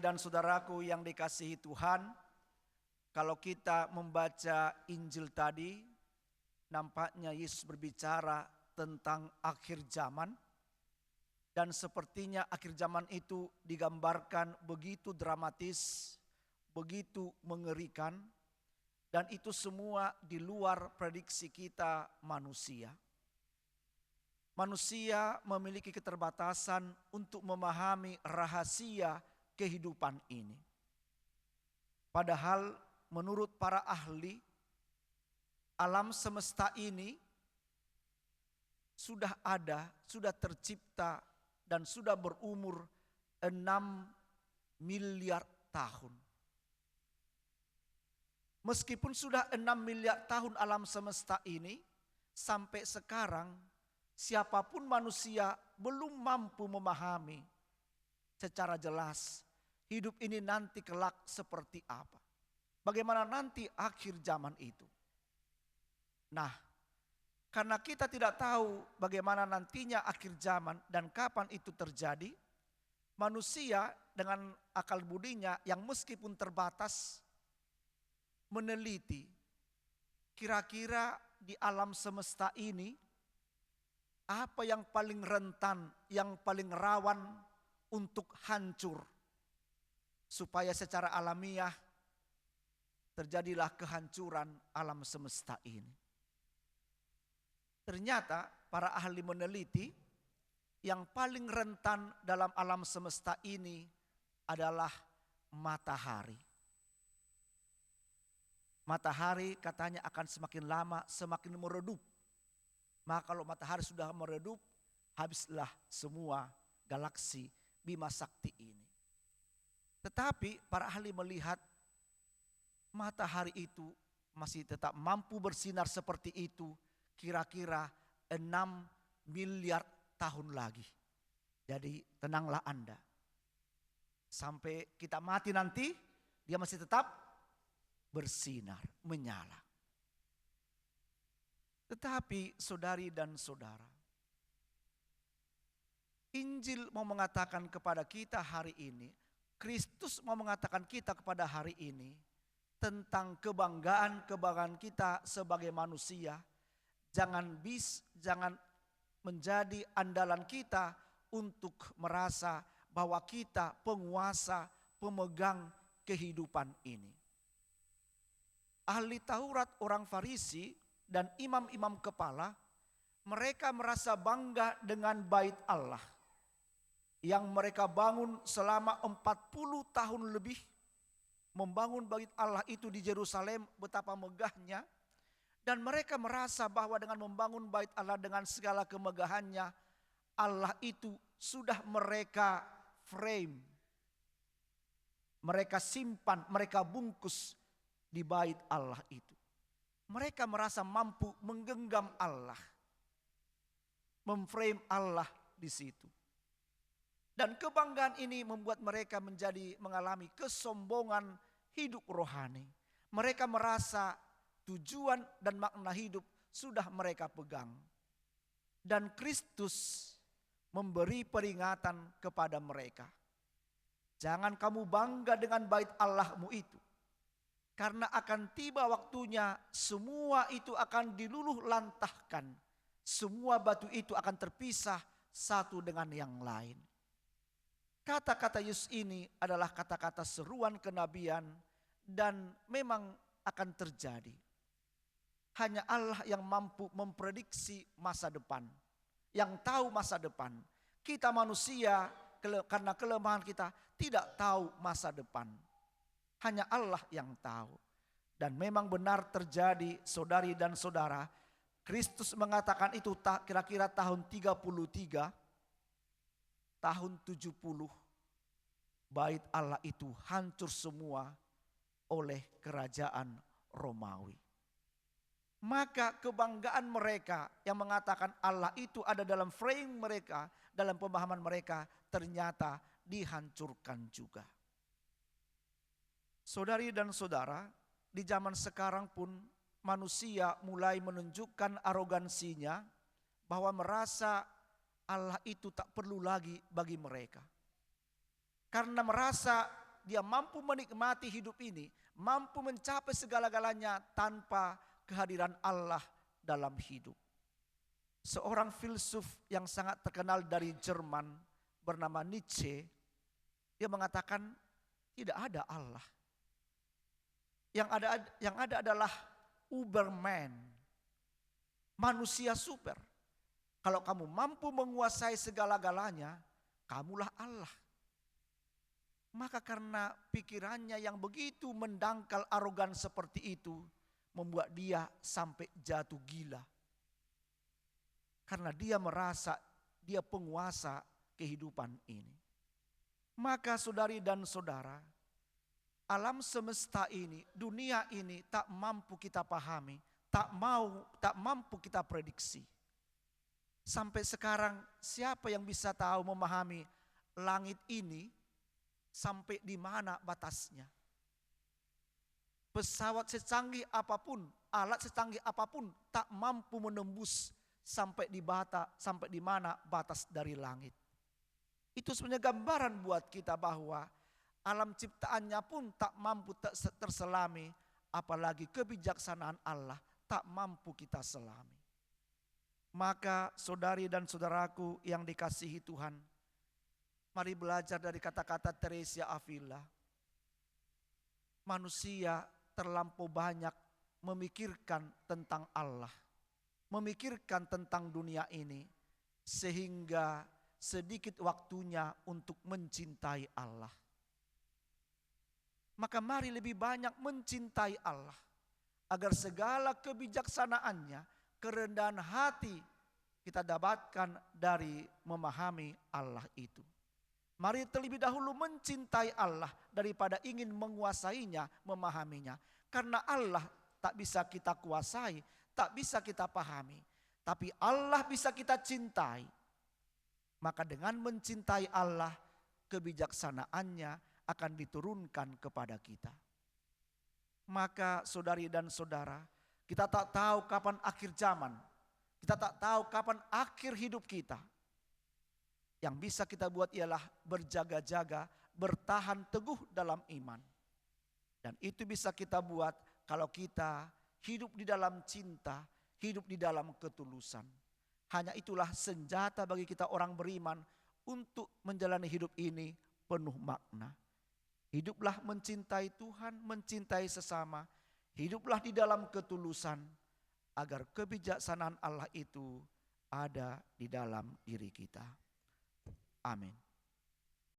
dan saudaraku yang dikasihi Tuhan, kalau kita membaca Injil tadi, nampaknya Yesus berbicara tentang akhir zaman. Dan sepertinya akhir zaman itu digambarkan begitu dramatis, begitu mengerikan. Dan itu semua di luar prediksi kita manusia. Manusia memiliki keterbatasan untuk memahami rahasia kehidupan ini. Padahal menurut para ahli, alam semesta ini sudah ada, sudah tercipta dan sudah berumur 6 miliar tahun. Meskipun sudah 6 miliar tahun alam semesta ini, sampai sekarang siapapun manusia belum mampu memahami secara jelas hidup ini nanti kelak seperti apa. Bagaimana nanti akhir zaman itu. Nah, karena kita tidak tahu bagaimana nantinya akhir zaman dan kapan itu terjadi, manusia dengan akal budinya yang meskipun terbatas meneliti kira-kira di alam semesta ini apa yang paling rentan, yang paling rawan untuk hancur. Supaya secara alamiah terjadilah kehancuran alam semesta ini. Ternyata para ahli meneliti yang paling rentan dalam alam semesta ini adalah matahari. Matahari katanya akan semakin lama semakin meredup. Maka kalau matahari sudah meredup, habislah semua galaksi Bima Sakti ini. Tetapi para ahli melihat matahari itu masih tetap mampu bersinar seperti itu kira-kira 6 miliar tahun lagi. Jadi tenanglah Anda. Sampai kita mati nanti, dia masih tetap bersinar, menyala. Tetapi saudari dan saudara, Injil mau mengatakan kepada kita hari ini, Kristus mau mengatakan kita kepada hari ini tentang kebanggaan kita sebagai manusia. Jangan menjadi andalan kita untuk merasa bahwa kita penguasa, pemegang kehidupan ini. Ahli Taurat orang Farisi dan imam-imam kepala, mereka merasa bangga dengan bait Allah yang mereka bangun selama 40 tahun lebih. Membangun bait Allah itu di Yerusalem, betapa megahnya. Dan mereka merasa bahwa dengan membangun bait Allah dengan segala kemegahannya, Allah itu sudah mereka frame, mereka simpan, mereka bungkus di bait Allah itu. Mereka merasa mampu menggenggam Allah, memframe Allah di situ. Dan kebanggaan ini membuat mereka mengalami kesombongan hidup rohani. Mereka merasa tujuan dan makna hidup sudah mereka pegang. Dan Kristus memberi peringatan kepada mereka. Jangan kamu bangga dengan bait Allahmu itu. Karena akan tiba waktunya semua itu akan diluluh lantahkan. Semua batu itu akan terpisah satu dengan yang lain. Kata-kata Yesus ini adalah kata-kata seruan kenabian dan memang akan terjadi. Hanya Allah yang mampu memprediksi masa depan, yang tahu masa depan. Kita manusia karena kelemahan kita tidak tahu masa depan. Hanya Allah yang tahu. Dan memang benar terjadi saudari dan saudara. Kristus mengatakan itu kira-kira tahun 33, tahun 70. Bait Allah itu hancur semua oleh kerajaan Romawi. Maka kebanggaan mereka yang mengatakan Allah itu ada dalam frame mereka, dalam pemahaman mereka, ternyata dihancurkan juga. Saudari dan saudara, di zaman sekarang pun manusia mulai menunjukkan arogansinya bahwa merasa Allah itu tak perlu lagi bagi mereka. Karena merasa dia mampu menikmati hidup ini, mampu mencapai segala-galanya tanpa kehadiran Allah dalam hidup. Seorang filsuf yang sangat terkenal dari Jerman bernama Nietzsche, dia mengatakan tidak ada Allah. Yang ada adalah Uberman, manusia super. Kalau kamu mampu menguasai segala-galanya, kamulah Allah. Maka karena pikirannya yang begitu mendangkal arogan seperti itu, membuat dia sampai jatuh gila. Karena dia merasa dia penguasa kehidupan ini. Maka saudari dan saudara, alam semesta ini, dunia ini tak mampu kita pahami, tak mampu kita prediksi. Sampai sekarang siapa yang bisa tahu memahami langit ini sampai di mana batasnya? Pesawat secanggih apapun, alat secanggih apapun tak mampu menembus sampai di mana batas dari langit. Itu sebenarnya gambaran buat kita bahwa alam ciptaannya pun tak mampu terselami, apalagi kebijaksanaan Allah tak mampu kita selami. Maka saudari dan saudaraku yang dikasihi Tuhan, mari belajar dari kata-kata Teresia Avila. Manusia terlampau banyak memikirkan tentang Allah, memikirkan tentang dunia ini, sehingga sedikit waktunya untuk mencintai Allah. Maka mari lebih banyak mencintai Allah, agar segala kebijaksanaannya, kerendahan hati kita dapatkan dari memahami Allah itu. Mari terlebih dahulu mencintai Allah daripada ingin menguasainya, memahaminya. Karena Allah tak bisa kita kuasai, tak bisa kita pahami. Tapi Allah bisa kita cintai. Maka dengan mencintai Allah, kebijaksanaannya akan diturunkan kepada kita. Maka saudari dan saudara, kita tak tahu kapan akhir zaman. Kita tak tahu kapan akhir hidup kita. Yang bisa kita buat ialah berjaga-jaga, bertahan teguh dalam iman. Dan itu bisa kita buat kalau kita hidup di dalam cinta, hidup di dalam ketulusan. Hanya itulah senjata bagi kita orang beriman untuk menjalani hidup ini penuh makna. Hiduplah mencintai Tuhan, mencintai sesama. Hiduplah di dalam ketulusan agar kebijaksanaan Allah itu ada di dalam diri kita. Amin.